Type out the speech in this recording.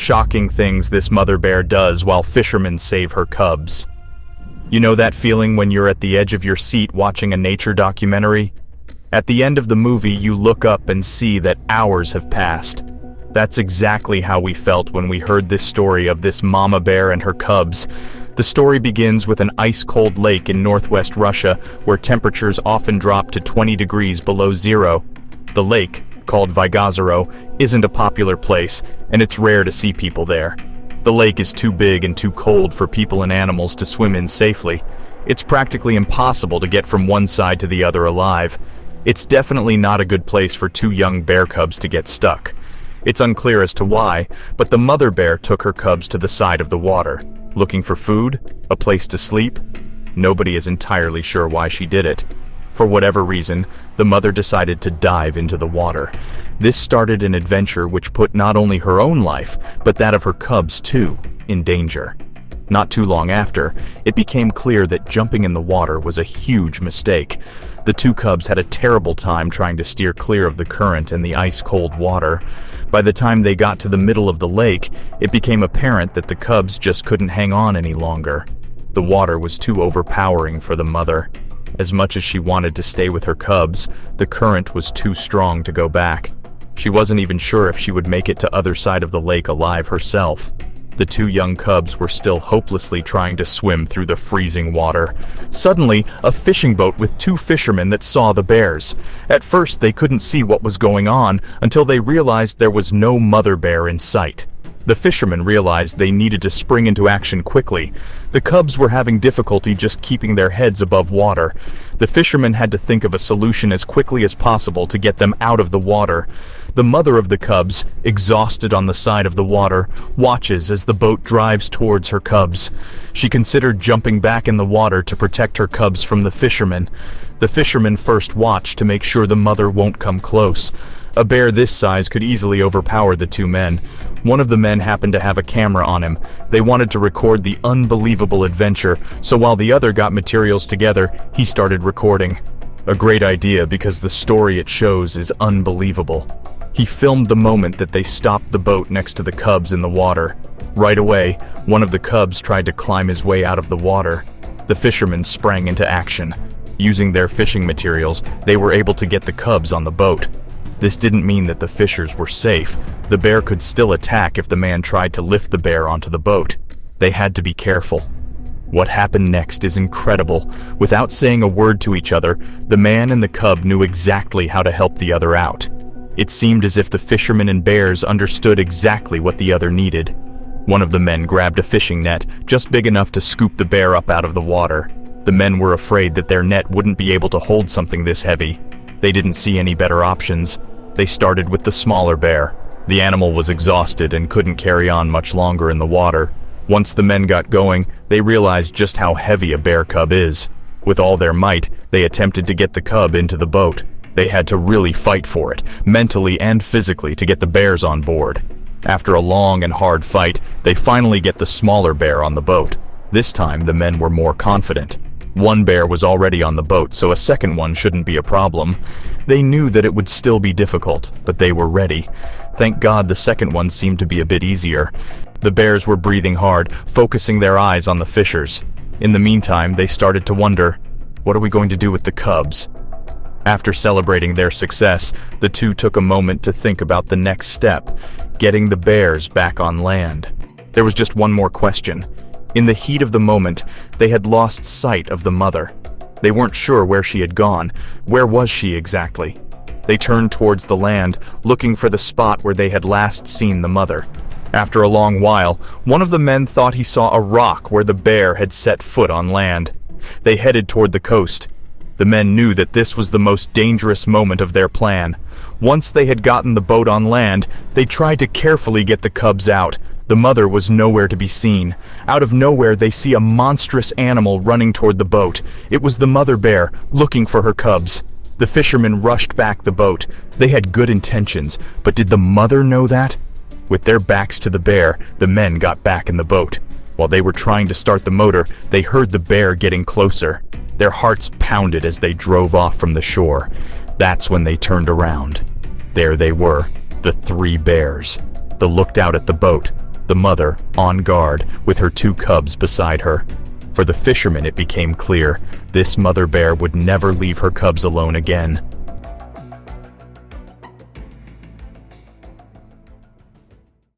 shocking things this mother bear does while fishermen save her cubs. You know that feeling when you're at the edge of your seat watching a nature documentary? At the end of the movie, you look up and see that hours have passed. That's exactly how we felt when we heard this story of this mama bear and her cubs. The story begins with an ice-cold lake in northwest Russia where temperatures often drop to 20 degrees below zero. The lake, called Vaygazero, isn't a popular place, and it's rare to see people there. The lake is too big and too cold for people and animals to swim in safely. It's practically impossible to get from one side to the other alive. It's definitely not a good place for two young bear cubs to get stuck. It's unclear as to why, but the mother bear took her cubs to the side of the water. Looking for food? A place to sleep? Nobody is entirely sure why she did it. For whatever reason, the mother decided to dive into the water. This started an adventure which put not only her own life, but that of her cubs too, in danger. Not too long after, it became clear that jumping in the water was a huge mistake. The two cubs had a terrible time trying to steer clear of the current and the ice-cold water. By the time they got to the middle of the lake, it became apparent that the cubs just couldn't hang on any longer. The water was too overpowering for the mother. As much as she wanted to stay with her cubs, the current was too strong to go back. She wasn't even sure if she would make it to other side of the lake alive herself. The two young cubs were still hopelessly trying to swim through the freezing water. Suddenly, a fishing boat with two fishermen that saw the bears. At first, they couldn't see what was going on until they realized there was no mother bear in sight. The fishermen realized they needed to spring into action quickly. The cubs were having difficulty just keeping their heads above water. The fishermen had to think of a solution as quickly as possible to get them out of the water. The mother of the cubs, exhausted on the side of the water, watches as the boat drives towards her cubs. She considered jumping back in the water to protect her cubs from the fishermen. The fishermen first watch to make sure the mother won't come close. A bear this size could easily overpower the two men. One of the men happened to have a camera on him. They wanted to record the unbelievable adventure, so while the other got materials together, he started recording. A great idea because the story it shows is unbelievable. He filmed the moment that they stopped the boat next to the cubs in the water. Right away, one of the cubs tried to climb his way out of the water. The fishermen sprang into action. Using their fishing materials, they were able to get the cubs on the boat. This didn't mean that the fishers were safe. The bear could still attack if the man tried to lift the bear onto the boat. They had to be careful. What happened next is incredible. Without saying a word to each other, the man and the cub knew exactly how to help the other out. It seemed as if the fishermen and bears understood exactly what the other needed. One of the men grabbed a fishing net, just big enough to scoop the bear up out of the water. The men were afraid that their net wouldn't be able to hold something this heavy. They didn't see any better options. They started with the smaller bear. The animal was exhausted and couldn't carry on much longer in the water. Once the men got going, they realized just how heavy a bear cub is. With all their might, they attempted to get the cub into the boat. They had to really fight for it, mentally and physically, to get the bears on board. After a long and hard fight, they finally get the smaller bear on the boat. This time, the men were more confident. One bear was already on the boat, so a second one shouldn't be a problem. They knew that it would still be difficult, but they were ready. Thank God the second one seemed to be a bit easier. The bears were breathing hard, focusing their eyes on the fishers. In the meantime, they started to wonder, what are we going to do with the cubs? After celebrating their success, the two took a moment to think about the next step, getting the bears back on land. There was just one more question. In the heat of the moment, they had lost sight of the mother. They weren't sure where she had gone. Where was she exactly? They turned towards the land, looking for the spot where they had last seen the mother. After a long while, one of the men thought he saw a rock where the bear had set foot on land. They headed toward the coast. The men knew that this was the most dangerous moment of their plan. Once they had gotten the boat on land, they tried to carefully get the cubs out. The mother was nowhere to be seen. Out of nowhere, they see a monstrous animal running toward the boat. It was the mother bear, looking for her cubs. The fishermen rushed back the boat. They had good intentions, but did the mother know that? With their backs to the bear, the men got back in the boat. While they were trying to start the motor, they heard the bear getting closer. Their hearts pounded as they drove off from the shore. That's when they turned around. There they were, the three bears. They looked out at the boat. the mother, on guard, with her two cubs beside her. For the fisherman, it became clear this mother bear would never leave her cubs alone again.